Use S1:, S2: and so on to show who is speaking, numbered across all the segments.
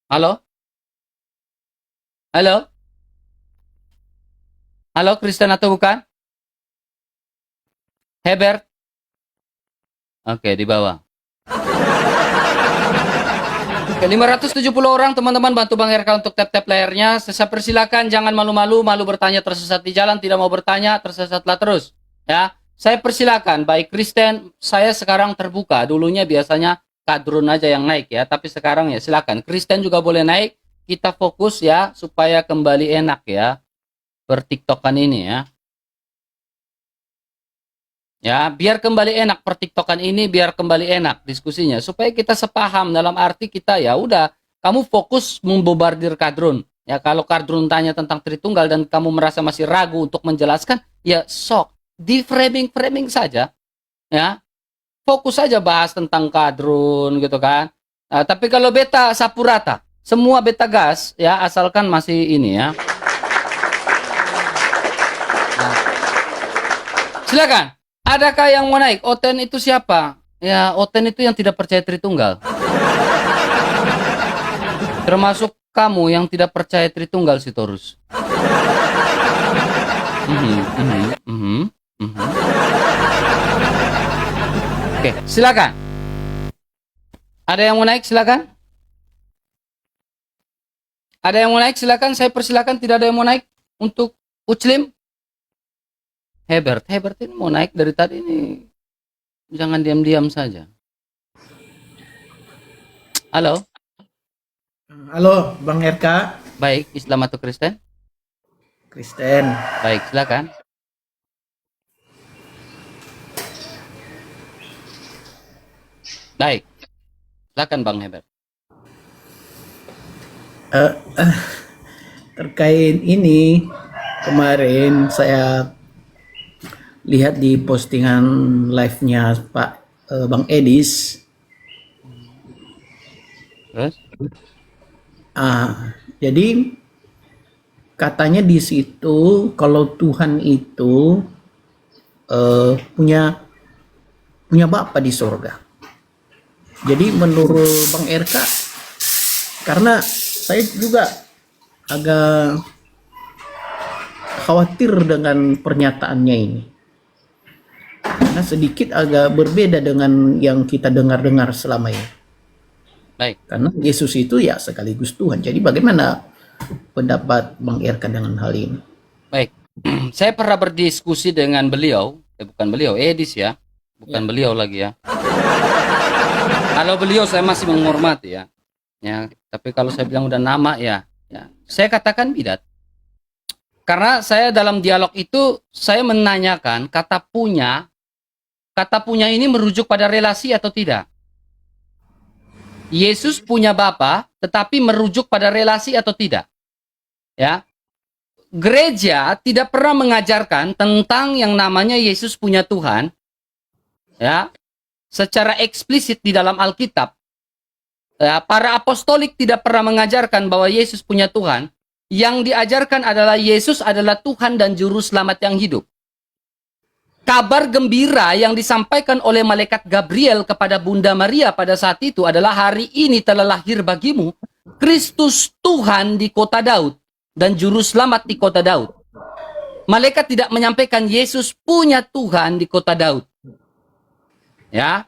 S1: Halo? Halo? Halo, Kristen atau bukan? Hebert? Oke, di bawah. Oke, 570 orang, teman-teman bantu Bang RK untuk tap-tap layarnya. Saya persilakan, jangan malu-malu, malu bertanya tersesat di jalan, tidak mau bertanya, tersesatlah terus. Ya, saya persilakan, baik Kristen, saya sekarang terbuka. Dulunya biasanya kadrun aja yang naik ya, tapi sekarang ya silakan. Kristen juga boleh naik, kita fokus ya, supaya kembali enak ya, bertiktokan ini ya. Ya, biar kembali enak pertiktokan ini, biar kembali enak diskusinya, supaya kita sepaham dalam arti kita ya udah, kamu fokus membobardir kadrun. Ya, kalau kadrun tanya tentang Tritunggal dan kamu merasa masih ragu untuk menjelaskan, ya sok di framing-framing saja, ya. Fokus saja bahas tentang kadrun gitu kan. Nah, tapi kalau beta sapu rata, semua beta gas ya, asalkan masih ini ya. Nah, silakan. Adakah yang mau naik? Oten itu siapa? Ya, Oten itu yang tidak percaya Tritunggal. Termasuk kamu yang tidak percaya Tritunggal, Sitorus. Oke, silakan. Ada yang mau naik? Silakan. Ada yang mau naik? Silakan. Saya persilakan. Tidak ada yang mau naik untuk Uclim. Hebert ini mau naik dari tadi ini. Jangan diam-diam saja. Halo.
S2: Halo, Bang RK.
S1: Baik, Islam atau Kristen?
S2: Kristen.
S1: Baik, silakan. Baik. Silakan Bang Hebert.
S2: Eh, eh, terkait ini, kemarin saya lihat di postingan live-nya Pak Bang Edis.
S1: Terus?
S2: Jadi katanya di situ kalau Tuhan itu punya Bapa di sorga. Jadi menurut Bang RK, karena saya juga agak khawatir dengan pernyataannya ini. Karena sedikit agak berbeda dengan yang kita dengar-dengar selama ini.
S1: Baik.
S2: Karena Yesus itu ya sekaligus Tuhan. Jadi bagaimana pendapat Bang RK dengan hal ini?
S1: Baik. Saya pernah berdiskusi dengan beliau, bukan beliau, Edis ya. Bukan beliau lagi ya. Kalau beliau saya masih menghormati ya. Ya, tapi kalau saya bilang udah nama ya, saya katakan bidat. Karena saya dalam dialog itu saya menanyakan kata punya ini merujuk pada relasi atau tidak. Yesus punya Bapa, tetapi merujuk pada relasi atau tidak. Ya. Gereja tidak pernah mengajarkan tentang yang namanya Yesus punya Tuhan. Ya. Secara eksplisit di dalam Alkitab. Ya, para apostolik tidak pernah mengajarkan bahwa Yesus punya Tuhan. Yang diajarkan adalah Yesus adalah Tuhan dan juru selamat yang hidup. Kabar gembira yang disampaikan oleh malaikat Gabriel kepada Bunda Maria pada saat itu adalah hari ini telah lahir bagimu Kristus Tuhan di kota Daud dan juru selamat di kota Daud. Malaikat tidak menyampaikan Yesus punya Tuhan di kota Daud. Ya.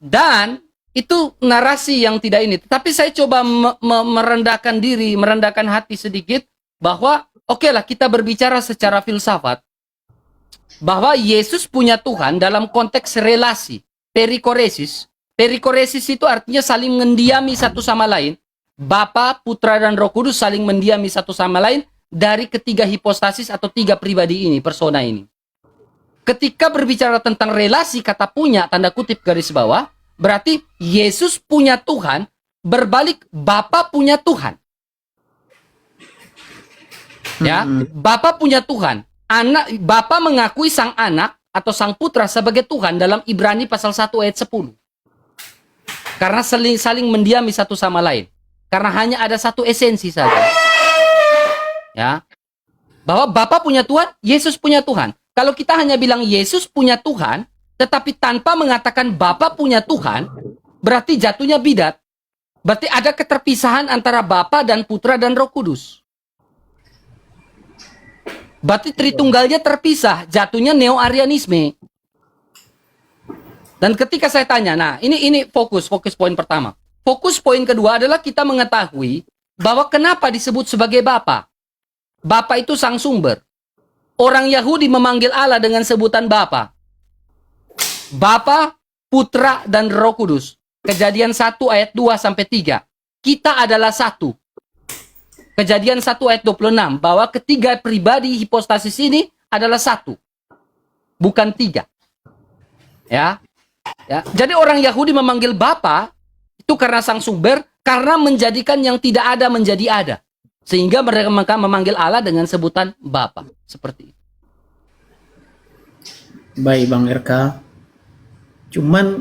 S1: Dan itu narasi yang tidak ini. Tapi saya coba merendahkan diri, merendahkan hati sedikit bahwa okelah kita berbicara secara filsafat. Bahwa Yesus punya Tuhan dalam konteks relasi, perikoresis. Perikoresis itu artinya saling mendiami satu sama lain. Bapa, Putra, dan Roh Kudus saling mendiami satu sama lain dari ketiga hipostasis atau tiga pribadi ini, persona ini. Ketika berbicara tentang relasi, kata punya, tanda kutip garis bawah, berarti Yesus punya Tuhan, berbalik Bapa punya Tuhan. Ya, Bapa punya Tuhan. Bapa mengakui sang anak atau sang putra sebagai Tuhan dalam Ibrani pasal 1 ayat 10. Karena saling mendiami satu sama lain. Karena hanya ada satu esensi saja. Ya. Bahwa Bapa punya Tuhan, Yesus punya Tuhan. Kalau kita hanya bilang Yesus punya Tuhan, tetapi tanpa mengatakan Bapa punya Tuhan, berarti jatuhnya bidat. Berarti ada keterpisahan antara Bapa dan Putra dan Roh Kudus. Berarti Tritunggalnya terpisah, jatuhnya neo-arianisme. Dan ketika saya tanya, nah ini fokus poin pertama. Fokus poin kedua adalah kita mengetahui bahwa kenapa disebut sebagai Bapa. Bapa itu sang sumber. Orang Yahudi memanggil Allah dengan sebutan Bapa. Bapa, Putra, dan Roh Kudus. Kejadian 1 ayat 2 sampai 3. Kita adalah satu. Kejadian 1 ayat 26 bahwa ketiga pribadi hipostasis ini adalah satu. Bukan tiga. Ya. Jadi orang Yahudi memanggil Bapa itu karena sang sumber, karena menjadikan yang tidak ada menjadi ada. Sehingga mereka memanggil Allah dengan sebutan Bapa. Seperti itu.
S2: Baik Bang RK. Cuman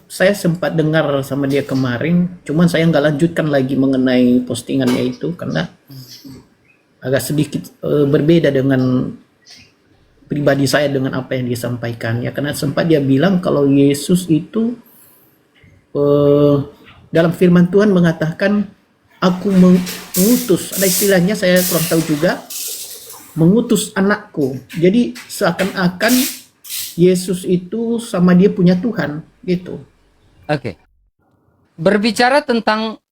S2: saya sempat dengar sama dia kemarin, cuman saya nggak lanjutkan lagi mengenai postingannya itu karena agak sedikit berbeda dengan pribadi saya dengan apa yang dia sampaikan ya, karena sempat dia bilang kalau Yesus itu dalam firman Tuhan mengatakan aku mengutus, ada istilahnya saya kurang tahu juga, mengutus anakku. Jadi seakan-akan Yesus itu sama dia punya Tuhan gitu.
S1: Oke. Berbicara tentang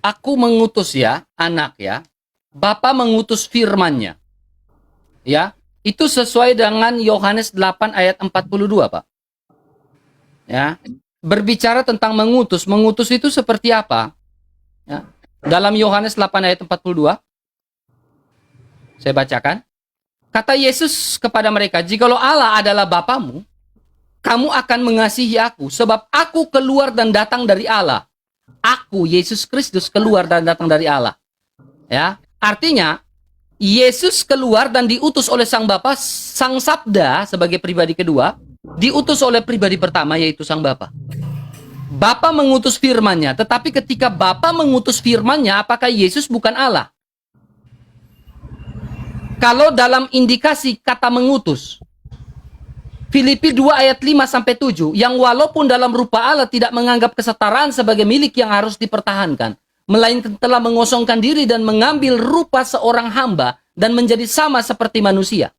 S1: aku mengutus ya, anak ya. Bapa mengutus firman-Nya. Ya, itu sesuai dengan Yohanes 8 ayat 42, Pak. Ya. Berbicara tentang mengutus itu seperti apa? Ya. Dalam Yohanes 8 ayat 42 saya bacakan. Kata Yesus kepada mereka, "Jikalau Allah adalah Bapamu, kamu akan mengasihi aku, sebab aku keluar dan datang dari Allah." Aku, Yesus Kristus, keluar dan datang dari Allah. Ya, artinya Yesus keluar dan diutus oleh Sang Bapa, Sang Sabda sebagai pribadi kedua, diutus oleh pribadi pertama yaitu Sang Bapa. Bapa mengutus firman-Nya, tetapi ketika Bapa mengutus firman-Nya, apakah Yesus bukan Allah? Kalau dalam indikasi kata mengutus, Filipi 2 ayat 5 sampai 7, yang walaupun dalam rupa Allah tidak menganggap kesetaraan sebagai milik yang harus dipertahankan, melainkan telah mengosongkan diri dan mengambil rupa seorang hamba dan menjadi sama seperti manusia.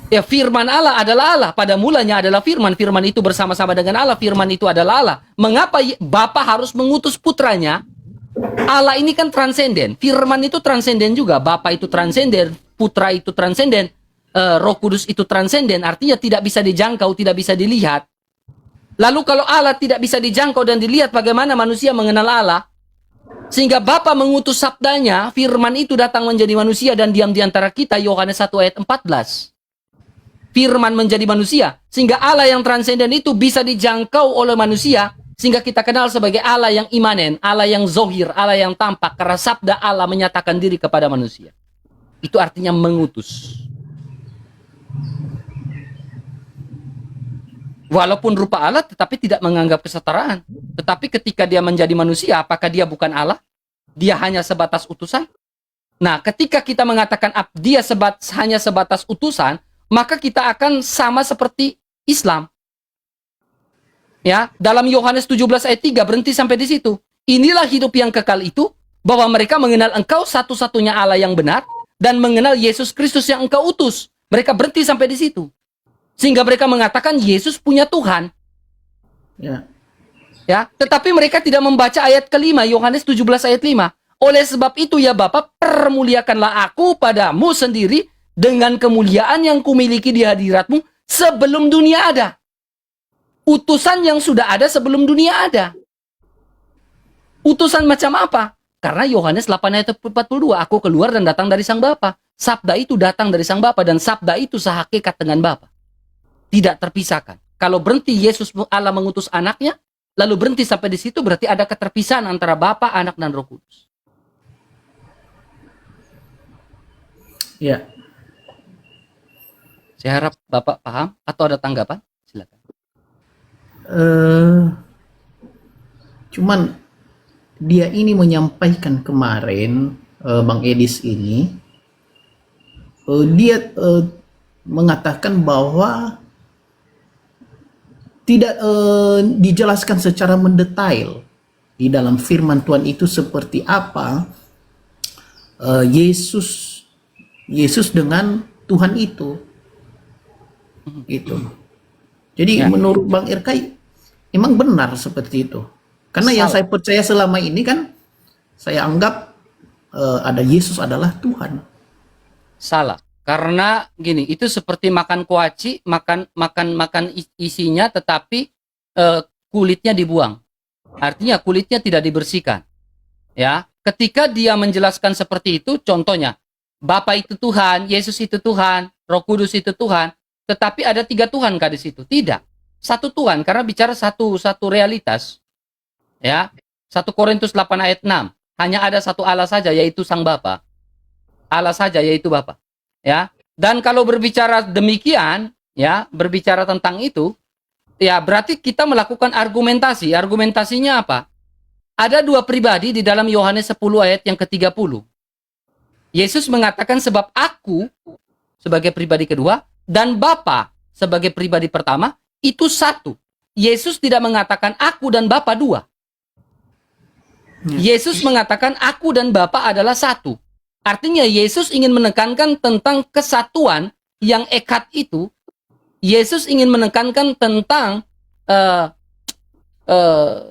S1: Ya, firman Allah adalah Allah. Pada mulanya adalah firman. Firman itu bersama-sama dengan Allah. Firman itu adalah Allah. Mengapa Bapa harus mengutus putranya? Allah ini kan transenden. Firman itu transenden juga. Bapa itu transenden. Putra itu transenden. Roh Kudus itu transenden. Artinya tidak bisa dijangkau, tidak bisa dilihat. Lalu kalau Allah tidak bisa dijangkau dan dilihat, bagaimana manusia mengenal Allah? Sehingga Bapa mengutus sabdanya, firman itu datang menjadi manusia dan diam di antara kita. Yohanes 1 ayat 14. Firman menjadi manusia. Sehingga Allah yang transenden itu bisa dijangkau oleh manusia. Sehingga kita kenal sebagai Allah yang imanen, Allah yang zohir, Allah yang tampak. Karena sabda Allah menyatakan diri kepada manusia. Itu artinya mengutus. Walaupun rupa Allah, tetapi tidak menganggap kesetaraan. Tetapi ketika dia menjadi manusia, apakah dia bukan Allah? Dia hanya sebatas utusan? Nah, ketika kita mengatakan dia hanya sebatas utusan, maka kita akan sama seperti Islam. Ya, dalam Yohanes 17 ayat 3 berhenti sampai di situ. Inilah hidup yang kekal itu, bahwa mereka mengenal Engkau satu-satunya Allah yang benar dan mengenal Yesus Kristus yang Engkau utus. Mereka berhenti sampai di situ. Sehingga mereka mengatakan Yesus punya Tuhan.
S2: Ya.
S1: Ya, tetapi mereka tidak membaca ayat kelima, Yohanes 17 ayat 5. Oleh sebab itu ya Bapa, permuliakanlah aku padamu sendiri dengan kemuliaan yang kumiliki di hadiratmu sebelum dunia ada. Utusan yang sudah ada sebelum dunia ada. Utusan macam apa? Karena Yohanes 8 ayat 42, aku keluar dan datang dari Sang Bapa. Sabda itu datang dari Sang Bapa dan sabda itu sehakikat dengan Bapa. Tidak terpisahkan. Kalau berhenti Yesus Allah mengutus anaknya, lalu berhenti sampai di situ, berarti ada keterpisahan antara Bapa, Anak, dan Roh Kudus.
S2: Ya.
S1: Saya harap Bapak paham atau ada tanggapan? Silakan.
S2: Cuman dia ini menyampaikan kemarin, Bang Edis ini, dia mengatakan bahwa tidak dijelaskan secara mendetail di dalam firman Tuhan itu seperti apa Yesus dengan Tuhan itu gitu. Jadi menurut Bang Irkai emang benar seperti itu. Karena yang saya percaya selama ini kan saya anggap ada Yesus adalah Tuhan.
S1: Salah. Karena gini, itu seperti makan kuaci, makan isinya tetapi kulitnya dibuang. Artinya kulitnya tidak dibersihkan. Ya, ketika dia menjelaskan seperti itu, contohnya Bapa itu Tuhan, Yesus itu Tuhan, Roh Kudus itu Tuhan, tetapi ada 3 Tuhan kah di situ? Tidak. 1 Tuhan karena bicara satu realitas. Ya. 1 Korintus 8 ayat 6. Hanya ada satu Allah saja yaitu Sang Bapa. Allah saja yaitu Bapa. Ya. Dan kalau berbicara demikian, ya, berbicara tentang itu, ya berarti kita melakukan argumentasi. Argumentasinya apa? Ada 2 pribadi di dalam Yohanes 10 ayat yang ke-30. Yesus mengatakan sebab aku sebagai pribadi kedua dan Bapa sebagai pribadi pertama itu satu. Yesus tidak mengatakan aku dan Bapa 2. Yesus mengatakan aku dan Bapa adalah satu. Artinya Yesus ingin menekankan tentang kesatuan yang ekat itu. Yesus ingin menekankan tentang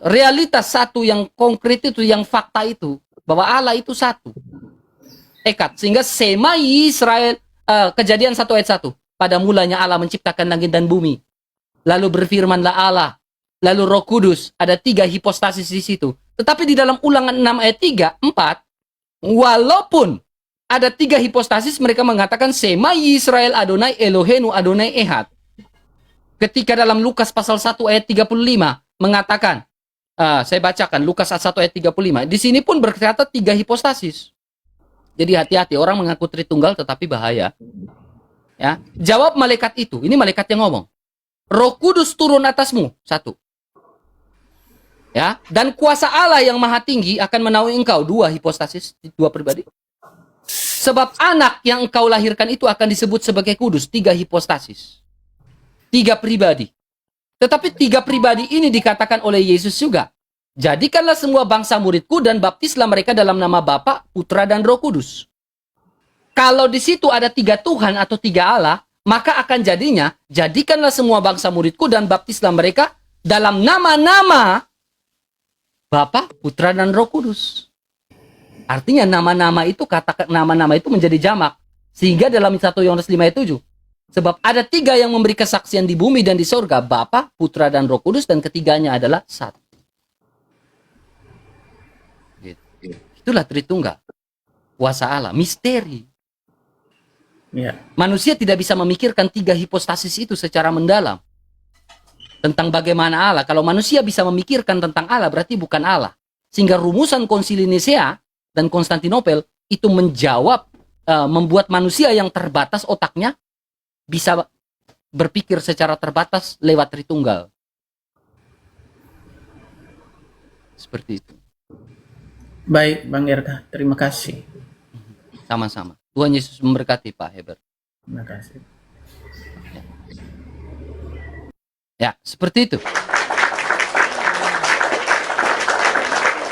S1: realitas satu yang konkret itu, yang fakta itu, bahwa Allah itu satu. Ekat. Sehingga Sema Israel, Kejadian 1 ayat 1. Pada mulanya Allah menciptakan langit dan bumi. Lalu berfirmanlah Allah. Lalu Roh Kudus. Ada 3 hipostasis di situ. Tetapi di dalam Ulangan 6 ayat 3, 4, walaupun ada 3 hipostasis, mereka mengatakan Sema Israel Adonai Elohenu Adonai Ehad. Ketika dalam Lukas pasal 1 ayat 35 mengatakan, saya bacakan Lukas 1 ayat 35. Di sini pun berkata 3 hipostasis. Jadi hati-hati, orang mengaku Tritunggal tetapi bahaya. Ya, jawab malaikat itu. Ini malaikat yang ngomong. Roh Kudus turun atasmu. 1. Ya, dan kuasa Allah yang maha tinggi akan menaungi engkau. 2 hipostasis, 2 pribadi. Sebab anak yang engkau lahirkan itu akan disebut sebagai kudus. 3 hipostasis. 3 pribadi. Tetapi 3 pribadi ini dikatakan oleh Yesus juga. Jadikanlah semua bangsa muridku dan baptislah mereka dalam nama Bapa, Putra, dan Roh Kudus. Kalau di situ ada 3 Tuhan atau 3 Allah, maka akan jadinya, jadikanlah semua bangsa muridku dan baptislah mereka dalam nama-nama Bapa, Putra, dan Roh Kudus. Artinya nama-nama itu, kata nama-nama itu menjadi jamak. Sehingga dalam 1 Yohanes 5 ayat 7. Sebab ada 3 yang memberi kesaksian di bumi dan di sorga, Bapa, Putra, dan Roh Kudus, dan ketiganya adalah satu. Itulah Tritunggal. Kuasa Allah, misteri.
S2: Ya.
S1: Manusia tidak bisa memikirkan 3 hipostasis itu secara mendalam. Tentang bagaimana Allah. Kalau manusia bisa memikirkan tentang Allah, berarti bukan Allah. Sehingga rumusan Konsili Nisea dan Konstantinopel itu menjawab, membuat manusia yang terbatas otaknya bisa berpikir secara terbatas lewat Tritunggal. Seperti itu.
S2: Baik, Bang Erka, terima kasih.
S1: Sama-sama. Tuhan Yesus memberkati Pak Heber.
S2: Terima kasih.
S1: Ya, seperti itu.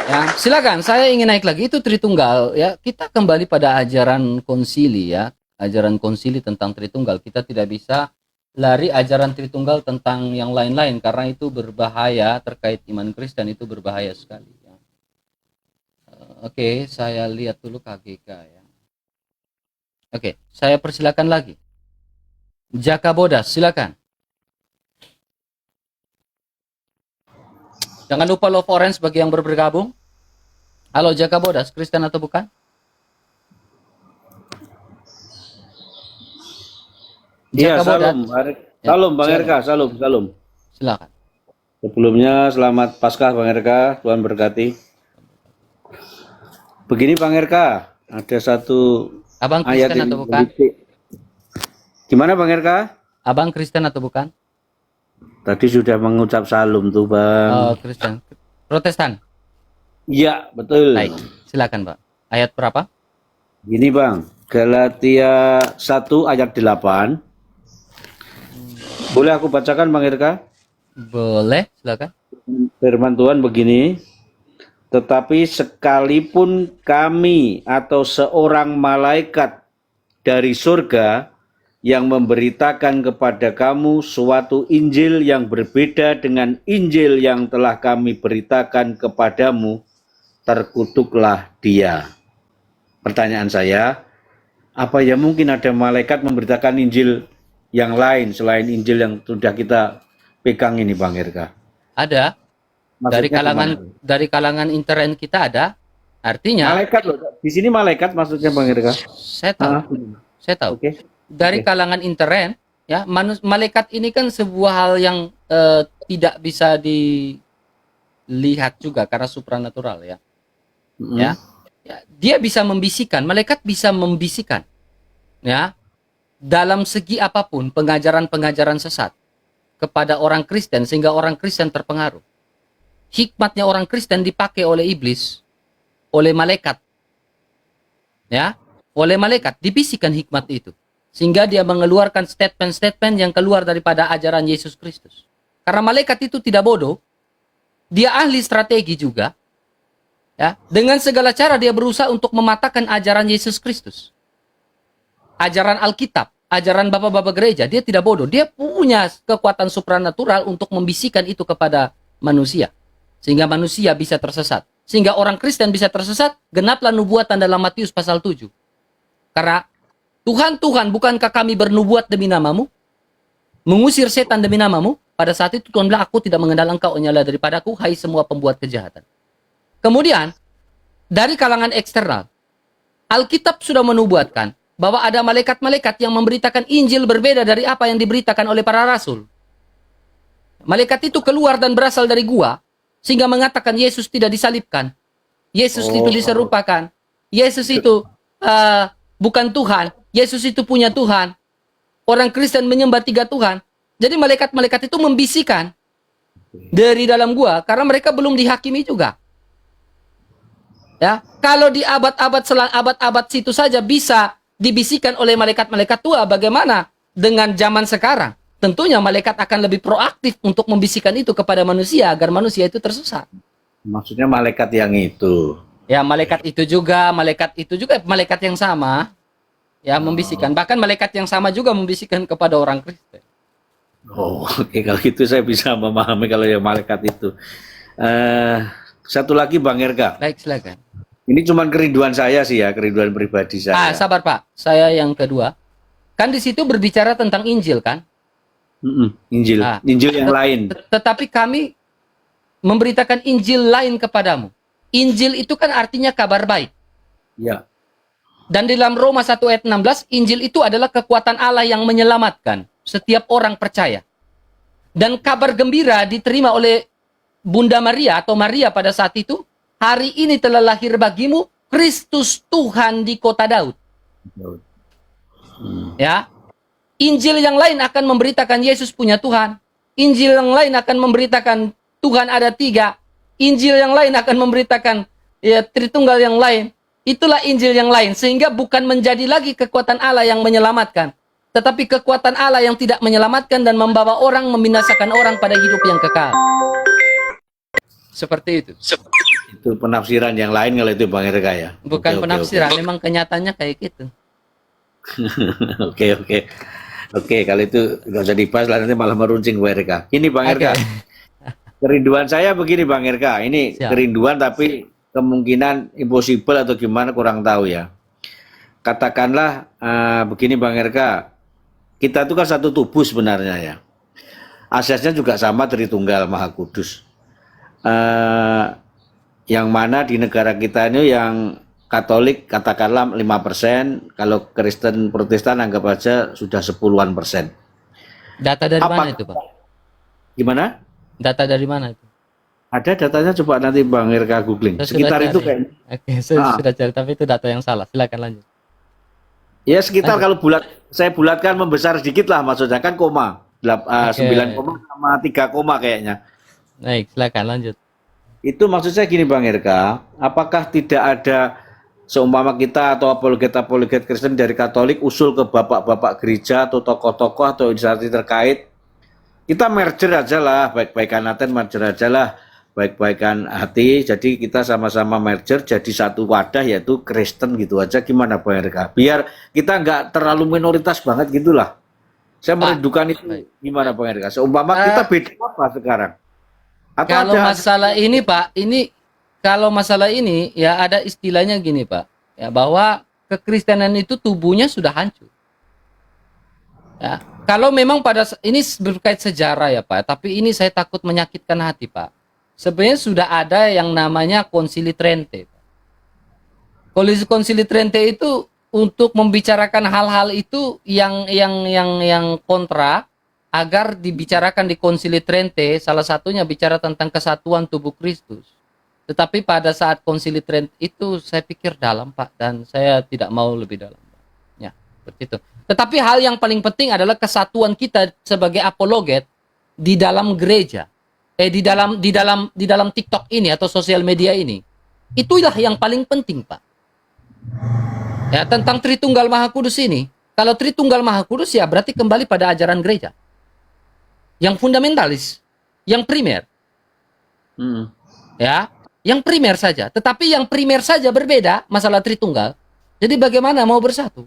S1: Ya, silakan. Saya ingin naik lagi itu Tritunggal. Ya, kita kembali pada ajaran konsili ya, ajaran konsili tentang Tritunggal. Kita tidak bisa lari ajaran Tritunggal tentang yang lain-lain karena itu berbahaya terkait iman Kristen, itu berbahaya sekali. Ya. Oke, saya lihat dulu KGK ya. Oke, saya persilakan lagi. Jaka Bodas, silakan. Jangan lupa Love Orange bagi yang baru bergabung. Halo Jaka Bodas, Kristen atau bukan?
S3: Iya,
S1: Jaka Bodas.
S3: Salam Bang Erka, salam.
S1: Silakan.
S3: Sebelumnya selamat Paskah Bang Erka, Tuhan berkati. Begini Bang Erka, ada satu
S1: Abang
S3: ayat
S1: Kristen
S3: yang
S1: atau bukan?
S3: Gimana Bang Erka?
S1: Abang Kristen atau bukan?
S3: Tadi sudah mengucap salam tuh Bang.
S1: Oh, Kristen. Protestan.
S3: Iya, betul.
S1: Baik, silakan Pak. Ayat berapa?
S3: Gini Bang, Galatia 1 ayat 8. Boleh aku bacakan Bang Erka?
S1: Boleh, silakan.
S3: Firman Tuhan begini, tetapi sekalipun kami atau seorang malaikat dari surga yang memberitakan kepada kamu suatu Injil yang berbeda dengan Injil yang telah kami beritakan kepadamu, terkutuklah dia. Pertanyaan saya, apa ya mungkin ada malaikat memberitakan Injil yang lain selain Injil yang sudah kita pegang ini, Bang Herka?
S1: Ada dari
S3: Maksudnya
S1: kalangan
S3: kemana?
S1: dari kalangan intern kita ada. Artinya,
S3: Malaikat loh. Di sini malaikat maksudnya, Bang Herka.
S1: saya tahu,
S3: Ah,
S1: saya tahu.
S3: oke.
S1: Dari
S3: Oke.
S1: kalangan intern, ya, malaikat ini kan sebuah hal yang tidak bisa dilihat juga karena supranatural, ya.
S3: Mm-mm.
S1: Ya. Ya, dia bisa membisikkan, malaikat bisa membisikkan, ya, dalam segi apapun pengajaran-pengajaran sesat kepada orang Kristen sehingga orang Kristen terpengaruh. Hikmatnya orang Kristen dipakai oleh iblis, oleh malaikat, ya, oleh malaikat dibisikkan hikmat itu sehingga dia mengeluarkan statement-statement yang keluar daripada ajaran Yesus Kristus. Karena malaikat itu tidak bodoh, dia ahli strategi juga. Ya, dengan segala cara dia berusaha untuk mematahkan ajaran Yesus Kristus. Ajaran Alkitab, ajaran bapak-bapak gereja, dia tidak bodoh. Dia punya kekuatan supranatural untuk membisikkan itu kepada manusia. Sehingga manusia bisa tersesat. Sehingga orang Kristen bisa tersesat, genaplah nubuatan dalam Matius pasal 7. Karena Tuhan, Tuhan, bukankah kami bernubuat demi namamu? Mengusir setan demi namamu? Pada saat itu Tuhan bilang, aku tidak mengenal engkau, nyala daripadaku, hai semua pembuat kejahatan. Kemudian, dari kalangan eksternal, Alkitab sudah menubuatkan bahwa ada malaikat-malaikat yang memberitakan Injil berbeda dari apa yang diberitakan oleh para rasul. Malaikat itu keluar dan berasal dari gua, sehingga mengatakan Yesus tidak disalibkan. Yesus itu diserupakan. Yesus itu bukan Tuhan. Yesus itu punya Tuhan. Orang Kristen menyembah 3 Tuhan. Jadi malaikat-malaikat itu membisikkan dari dalam gua, karena mereka belum dihakimi juga. Ya, kalau di abad-abad situ saja bisa dibisikkan oleh malaikat-malaikat tua, bagaimana dengan zaman sekarang? Tentunya malaikat akan lebih proaktif untuk membisikkan itu kepada manusia agar manusia itu tersesat.
S3: Maksudnya malaikat yang itu.
S1: Ya, malaikat itu juga malaikat yang sama ya membisikkan. Bahkan malaikat yang sama juga membisikkan kepada orang Kristen.
S3: Oh, oke. Kalau gitu saya bisa memahami kalau yang malaikat itu. Satu lagi, Bang Herka.
S1: Baik, silakan.
S3: Ini cuma kerinduan saya sih ya, kerinduan pribadi saya.
S1: Sabar Pak. Saya yang kedua. Kan di situ berbicara tentang Injil kan?
S3: Injil, Injil yang lain.
S1: Tetapi kami memberitakan Injil lain kepadamu. Injil itu kan artinya kabar baik.
S3: Ya.
S1: Dan di dalam Roma 1 ayat 16, Injil itu adalah kekuatan Allah yang menyelamatkan setiap orang percaya. Dan kabar gembira diterima oleh Bunda Maria atau Maria pada saat itu, hari ini telah lahir bagimu Kristus Tuhan di kota Daud. Ya. Injil yang lain akan memberitakan Yesus punya Tuhan. Injil yang lain akan memberitakan Tuhan ada 3. Injil yang lain akan memberitakan ya Tritunggal yang lain. Itulah Injil yang lain. Sehingga bukan menjadi lagi kekuatan Allah yang menyelamatkan. Tetapi kekuatan Allah yang tidak menyelamatkan dan membawa orang, membinasakan orang pada hidup yang kekal. Seperti itu.
S3: Itu penafsiran yang lain kalau itu Bang Herka ya.
S1: Bukan
S3: Oke,
S1: penafsiran, memang kenyataannya kayak gitu.
S3: Oke. Oke, kalau itu nggak usah dibahas lah, nanti malah meruncing Bang Herka. Ini Bang Herka. Kerinduan saya begini Bang Herka. Ini
S1: Siap.
S3: kerinduan tapi kemungkinan impossible atau gimana kurang tahu ya. Katakanlah begini Bang Herka. Kita itu kan satu tubuh sebenarnya ya. Asasnya juga sama Tritunggal Maha Kudus. Yang mana di negara kita ini yang Katolik katakanlah 5%, kalau Kristen Protestan anggap aja sudah 10-an%.
S1: Data dari mana itu, Pak?
S3: Gimana?
S1: Data dari mana itu?
S3: Ada datanya, coba nanti Bang Herka googling.
S1: Saya
S3: Sekitar
S1: sudah
S3: itu
S1: cari.
S3: kayak.
S1: Oke, saya sudah cari, tapi itu data yang salah. Silakan lanjut.
S3: Ya sekitar kalau saya bulatkan membesar sedikit lah maksudnya kan koma. 9 koma sama 3 koma kayaknya.
S1: Baik, silakan lanjut.
S3: Itu maksud saya gini Bang Herka, apakah tidak ada seumpama kita atau apologet Kristen dari Katolik usul ke bapak-bapak gereja atau tokoh-tokoh atau instansi terkait kita merger aja lah, baik-baikan hati merger aja lah, baik-baikan hati. Jadi kita sama-sama merger jadi satu wadah yaitu Kristen gitu aja. Gimana Bang Reka? Biar kita nggak terlalu minoritas banget gitulah. Saya merindukan itu.
S1: baik.
S3: Gimana Bang Reka? Seumpama kita beda apa sekarang? Atau
S1: Kalau
S3: ada
S1: masalah ini Pak, kalau masalah ini ya ada istilahnya gini Pak, ya bahwa kekristenan itu tubuhnya sudah hancur. Ya, kalau memang ini berkait sejarah ya Pak, tapi ini saya takut menyakitkan hati Pak. Sebenarnya sudah ada yang namanya Konsili Trente. Konsili Trente itu untuk membicarakan hal-hal itu yang kontra agar dibicarakan di Konsili Trente, salah satunya bicara tentang kesatuan tubuh Kristus. Tetapi pada saat Konsili Trente itu saya pikir dalam Pak, dan saya tidak mau lebih dalam. Ya, seperti itu. Tetapi hal yang paling penting adalah kesatuan kita sebagai apologet di dalam gereja. Di dalam TikTok ini atau sosial media ini. Itulah yang paling penting, Pak. Ya, tentang Tritunggal Maha Kudus ini. Kalau Tritunggal Maha Kudus ya berarti kembali pada ajaran gereja. Yang fundamentalis, yang primer. Ya, yang primer saja. Tetapi yang primer saja berbeda masalah Tritunggal. Jadi bagaimana mau bersatu?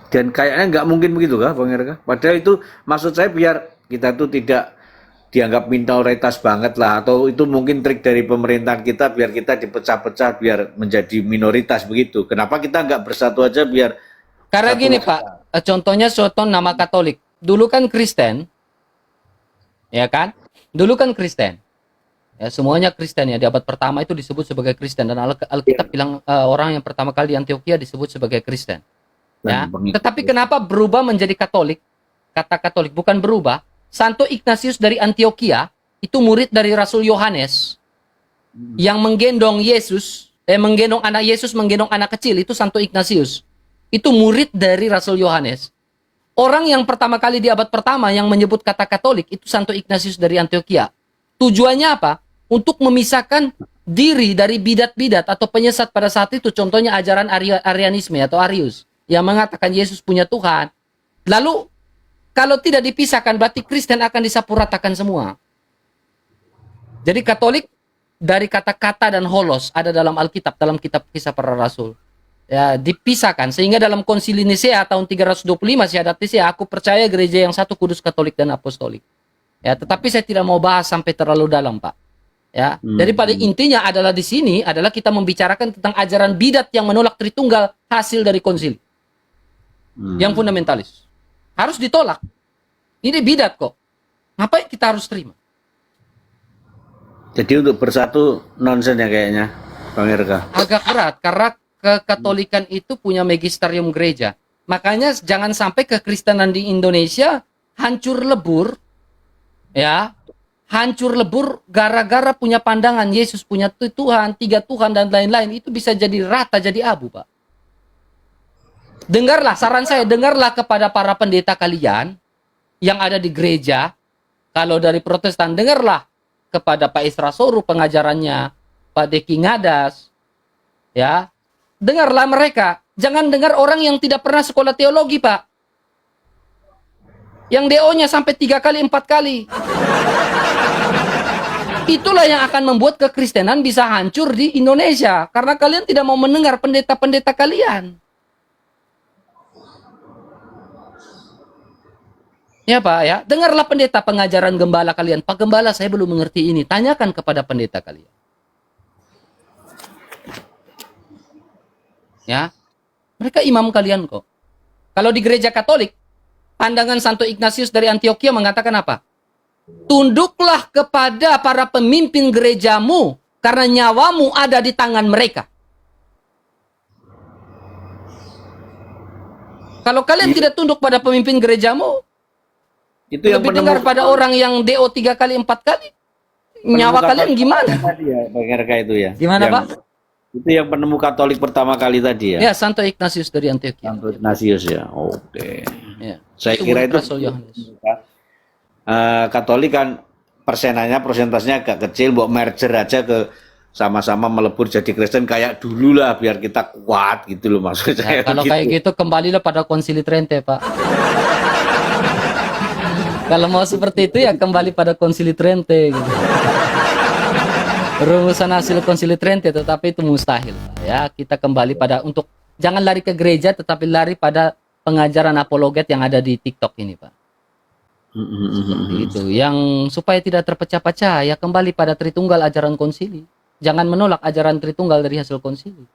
S3: Dan kayaknya nggak mungkin begitu kah Bang Reka? Padahal itu maksud saya biar kita tuh tidak dianggap minoritas banget lah, atau itu mungkin trik dari pemerintahan kita biar kita dipecah-pecah biar menjadi minoritas begitu. Kenapa kita nggak bersatu aja biar
S1: Karena
S3: satu
S1: gini
S3: aja?
S1: Pak, contohnya nama Katolik. Dulu kan Kristen, ya kan? Dulu kan Kristen. Ya, semuanya Kristen ya. Di abad pertama itu disebut sebagai Kristen, dan Alkitab bilang orang yang pertama kali di Antioquia disebut sebagai Kristen. Ya. Tetapi kenapa berubah menjadi Katolik? Kata Katolik bukan berubah. Santo Ignatius dari Antioquia itu murid dari Rasul Yohanes yang menggendong Yesus, menggendong anak kecil, itu Santo Ignatius. Itu murid dari Rasul Yohanes. Orang yang pertama kali di abad pertama yang menyebut kata Katolik itu Santo Ignatius dari Antioquia. Tujuannya apa? Untuk memisahkan diri dari bidat-bidat atau penyesat pada saat itu. Contohnya ajaran Arianisme atau Arius yang mengatakan Yesus punya Tuhan. Lalu kalau tidak dipisahkan berarti Kristen akan disapuratakan semua. Jadi Katolik dari kata-kata dan holos ada dalam Alkitab, dalam kitab Kisah Para Rasul. Ya, dipisahkan sehingga dalam Konsili Nisea tahun 325 Syahadat Nisea, aku percaya gereja yang satu, kudus, Katolik dan Apostolik. Ya, tetapi saya tidak mau bahas sampai terlalu dalam, Pak. Ya, jadi pada intinya adalah di sini adalah kita membicarakan tentang ajaran bidat yang menolak Tritunggal hasil dari konsili. Yang fundamentalis. Harus ditolak. Ini bidat kok. Ngapain kita harus terima?
S3: Jadi untuk bersatu nonsen ya kayaknya Bang Reka.
S1: Agak berat karena kekatolikan itu punya magisterium gereja. Makanya jangan sampai kekristenan di Indonesia hancur lebur. Ya, hancur lebur gara-gara punya pandangan Yesus punya Tuhan, 3 Tuhan dan lain-lain. Itu bisa jadi rata, jadi abu, Pak. Dengarlah, saran saya, dengarlah kepada para pendeta kalian yang ada di gereja. Kalau dari Protestan, dengarlah kepada Pak Isra Soru pengajarannya, Pak Deki Ngadas. Ya, dengarlah mereka. Jangan dengar orang yang tidak pernah sekolah teologi, Pak. Yang DO-nya sampai 3 kali, 4 kali. Itulah yang akan membuat kekristenan bisa hancur di Indonesia. Karena kalian tidak mau mendengar pendeta-pendeta kalian. Ya Pak, ya. Dengarlah pendeta pengajaran gembala kalian. Pak Gembala, saya belum mengerti ini. Tanyakan kepada pendeta kalian. Ya. Mereka imam kalian kok. Kalau di gereja Katolik, pandangan Santo Ignatius dari Antioquia mengatakan apa? Tunduklah kepada para pemimpin gerejamu karena nyawamu ada di tangan mereka. Kalau kalian tidak tunduk pada pemimpin gerejamu,
S3: Itu yang
S1: lebih dengar pada orang yang DO 3 kali, 4 kali, nyawa kalian gimana?
S3: Tadi ya, Bang Reka itu ya.
S1: Gimana, Pak?
S3: Itu yang penemu Katolik pertama kali tadi ya.
S1: Ya, Santo Ignatius dari Antioquia.
S3: Santo Ignatius ya. Oke.
S1: Ya.
S3: Saya kira itu
S1: Rasul Yohanes.
S3: Katolik kan persentasenya agak kecil, buat merger aja ke sama-sama melebur jadi Kristen kayak dulu lah biar kita kuat gitu loh maksud saya.
S1: Ya, kalau
S3: gitu.
S1: kayak gitu kembalilah pada Konsili Trente, Pak. Kalau mau seperti itu ya kembali pada Konsili Trente gitu. Rumusan hasil Konsili Trente, tetapi itu mustahil ya. Kita kembali pada untuk jangan lari ke gereja, tetapi lari pada pengajaran apologet yang ada di TikTok ini, Pak. Seperti itu. Yang supaya tidak terpecah-pecah ya kembali pada Tritunggal ajaran konsili. Jangan menolak ajaran Tritunggal dari hasil konsili.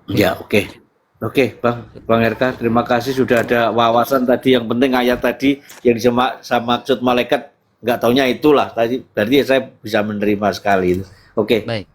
S3: Ya, oke. Oke, Bang RK, terima kasih sudah ada wawasan tadi. Yang penting ayat tadi yang sama maksud malaikat, nggak taunya itulah tadi. Berarti saya bisa menerima sekali. Oke.
S1: Baik.